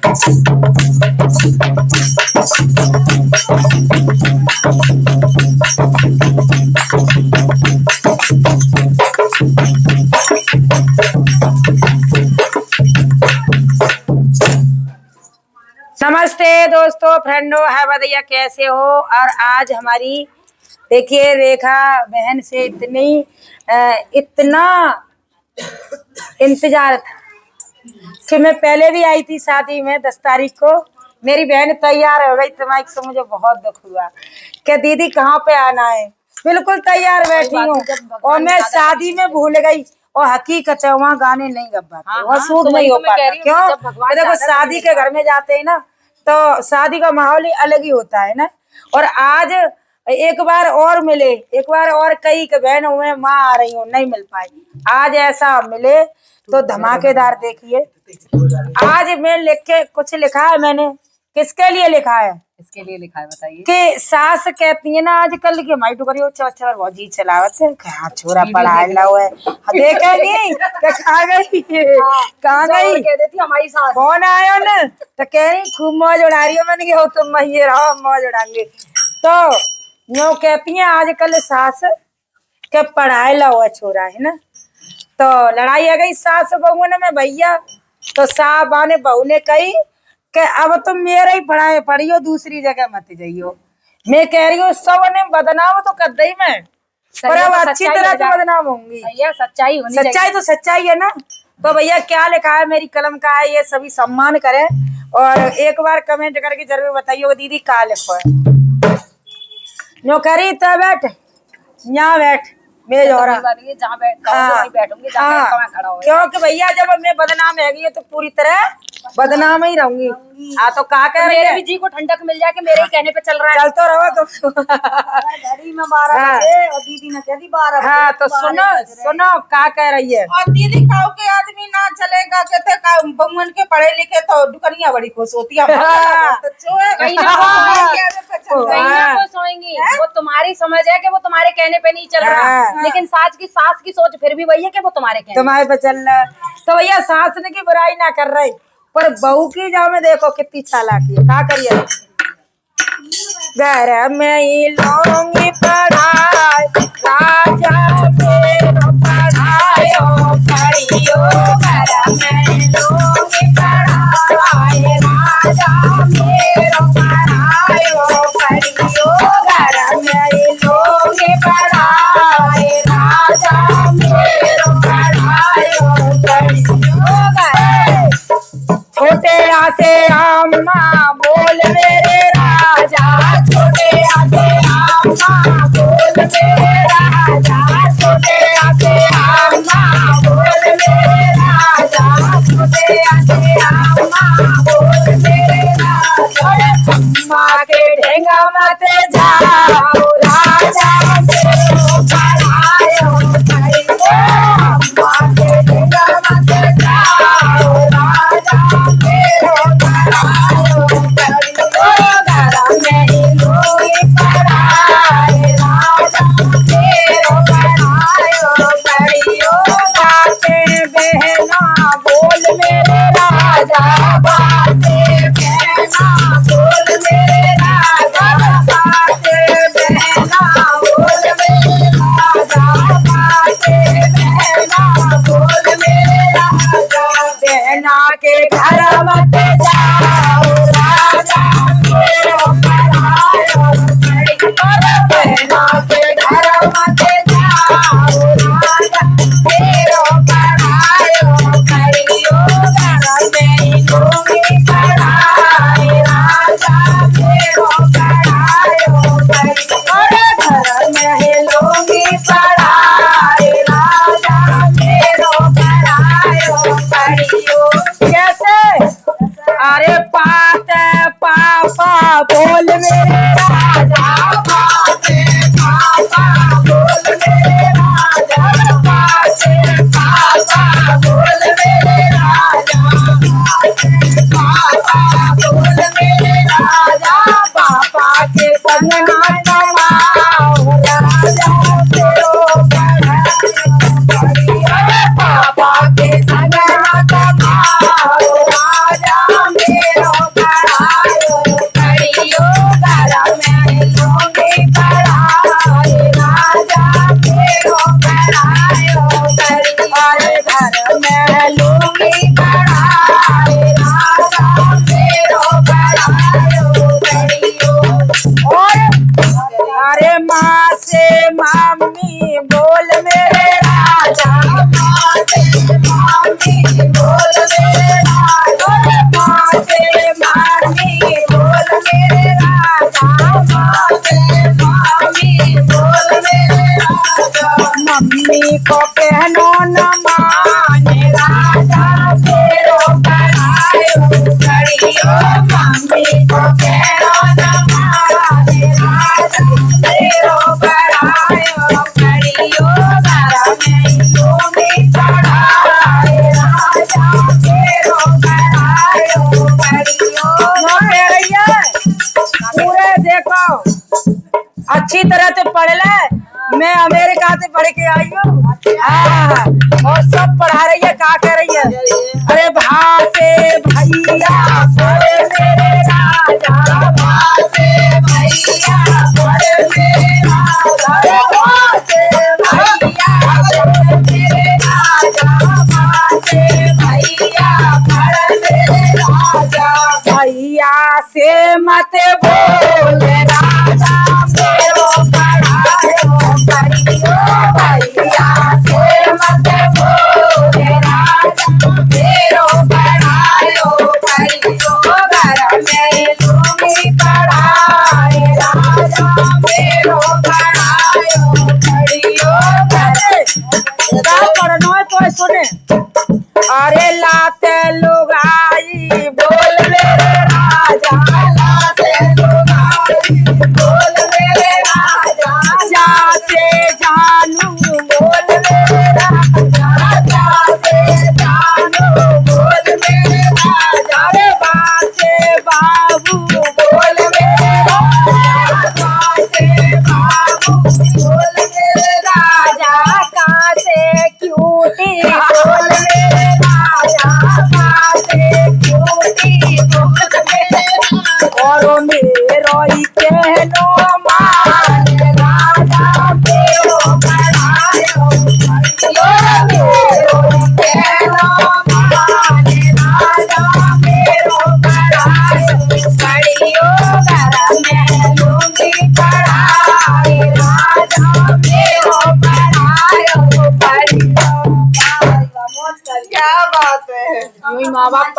नमस्ते दोस्तों, फ्रेंडों, है भैया, कैसे हो। और आज हमारी देखिए रेखा बहन से इतना इंतजार था कि मैं पहले भी आई थी शादी में 10 तारीख को। मेरी बहन तैयार हो गई तो से मुझे बहुत दुख हुआ कि दीदी कहाँ पे आना है। बिल्कुल तैयार बैठी हूँ और मैं शादी में भूल गई। और हकीकत है वहाँ गाने नहीं गा पाते, वहाँ सूट नहीं हो पाता। क्यों? देखो शादी के घर में जाते हैं ना तो शादी का माहौल ही अलग ही होता है ना। और आज एक बार और मिले, एक बार और कई बहन हुए माँ आ रही हूँ, नहीं मिल पाई। आज ऐसा मिले तो धमाकेदार। देखिए आज मैं लिख के कुछ लिखा है मैंने। किसके लिए लिखा है? इसके लिए लिखा है, बताइए। कि सास कहती है ना आजकल की हमारी टुकड़ी चौचर भौजी चलावत है, कहाँ छोरा पढ़ा लो है। देखे नहीं कहाँ गई, कहाँ गई, कह देती हमारी सास। फोन आयो ना तो कह रही खूब मौज उड़ा रही हो। मैंने कहा तुम ये रहो, मौज उड़ाएंगे। तो नो कहती है आजकल सास के पढ़ाए लो है छोरा, है ना। तो लड़ाई आ गई सास बहू में भैया। तो साहब ने बहू ने कही कि अब तुम मेरे ही पढ़ाए पढ़ियो, दूसरी जगह मत जाइयो। मैं कह रही हूँ सब ने बदनाम तो कर दी मैं, पर अब अच्छी तरह से बदनाम होंगी। सच्चाई तो सच्चाई है ना। तो भैया क्या लिखा है मेरी कलम का है, ये सभी सम्मान करें और एक बार कमेंट करके जरूर बताइए दीदी क्या लिखो है। नो करी तो बैठ यहाँ बैठ मेज और जहाँ बैठूंगी क्योंकि भैया जब मैं बदनाम है गई तो पूरी तरह बदनाम ही रहूंगी। हाँ तो क्या कह मेरे भी जी को ठंडक मिल जाए कि मेरे ही कहने पे चल रहा है। चल तो रहो तुम। घड़ी में 12 बजे और दीदी ने कह दी 12 बजे। हाँ तो सुनो सुनो क्या कह रही है। और दीदी खाओ के आदमी ना चलेगा कहते बहुमन के पढ़े लिखे तो दुकनिया बड़ी खुश होती है। कहीं ना सोएंगी। वो तुम्हारी समझ है कि वो तुम्हारे कहने पे नहीं चल रहा, लेकिन सास की सोच फिर भी वही है कि वो तुम्हारे पे चल रहा है। तो भैया सास ने की बुराई ना कर रही, पर बहू की जाओ में देखो कितनी चालाकी है। क्या करिए घर में ही लूंगी पढ़ाई राजा मेरो पढ़ायो पढ़ियो। घर में लूंगी पढ़ाई राजा मेरो पढ़ायो पढ़ियो। घर में ही लूंगी पढ़ाई राजा मेरो पढ़ायो पढ़ियो। छोटे आते अम्मा बोल मेरे राजा, छोटे आते अम्मा बोल मेरे राजा, छोटे आते अम्मा बोल मेरे राजा, छोटे आते अम्मा बोल मेरे राजा। अम्मा के ढेंगा मत जाओ राजा मेरो पढ़ायो पढ़ियो। अम्मा के ढेंगा मत जाओ राजा मेरो पढ़ायो पढ़ियो। घर में ही लूंगी पढ़ाई राजा मेरो पढ़ायो पढ़ियो। बातें बहना बोल मेरे राजा, बातें बहना बोल मेरे राजा, बातें बहना बोल मेरे राजा, बातें बहना बोल मेरे राजा। बहना के घर मत जाओ राजा मेरो पढ़ायो पढ़ियो। बहना के घर मत जाओ राजा मेरो पढ़ायो पढ़ियो। घर में ही लूंगी पढ़ाई राजा मेरो पढ़ायो पढ़ियो। घर में ही लूंगी पढ़ाई राजा मेरो पढ़ायो पढ़ियो। कैसे? अरे पाते पापा बोल मेरे राजा, पाते पापा बोल मेरे राजा, पाते पापा बोल मेरे राजा, पाते पापा बोल मेरे राजा। पापा के संग ना कमाओ राजा मेरो पढ़ायो पढ़ियो। पापा के संग ना कमाओ राजा मेरो से मामी बोल मेरे राजा, माँ से मामी बोल मेरे राजा। मम्मी को कहनो न माने राजा, फेरो करायो घड़ियो। मम्मी को कहनो न माने राजा, फेरो करायो घड़ियो। घर में लूंगी चढ़ाए राजा, फेरो करायो घड़ियो। पूरे देखो अच्छी तरह से पढ़ ले। मैं अमेरिका से पढ़ के आई हूँ। और सब पढ़ा रही है, क्या कह रही है? अरे भासे भैया बोले मेरे राजा, भासे भैया बोले मेरे राजा, भासे भैया बोले मेरे राजा, भासे भैया बोले मेरे राजा। भैया से मत बोल राजा, मेरो पढ़ायो घड़ियो। भैया से मत बोल राजा, मेरो पढ़ायो घड़ियो। घर में लूंगी पढ़ाए राजा, मेरो पढ़ायो घड़ियो। पढ़नो है तो सुने। अरे लाते लुगाई बोल मेरे राजा, लाते लुगाई बोल मेरे राजा। जाते जानू बोल मेरे राजा, जाते जानू बोल मेरे राजा। रे बासे बाबू बोल मेरे राजा, बासे बाबू बोल मेरे राजा। कासे क्यूटी बोल मेरे राजा, कासे क्यूटी बोल मेरे राजा। और मेरो ही कहनो माने राजा, मेरो पढ़ायो घड़ियो। मेरो ही कहनो माने राजा, मेरो पढ़ायो घड़ियो। घर में लूंगी पढ़ाए राजा, मेरो पढ़ायो घड़ियो। क्या बात है। माँ बाप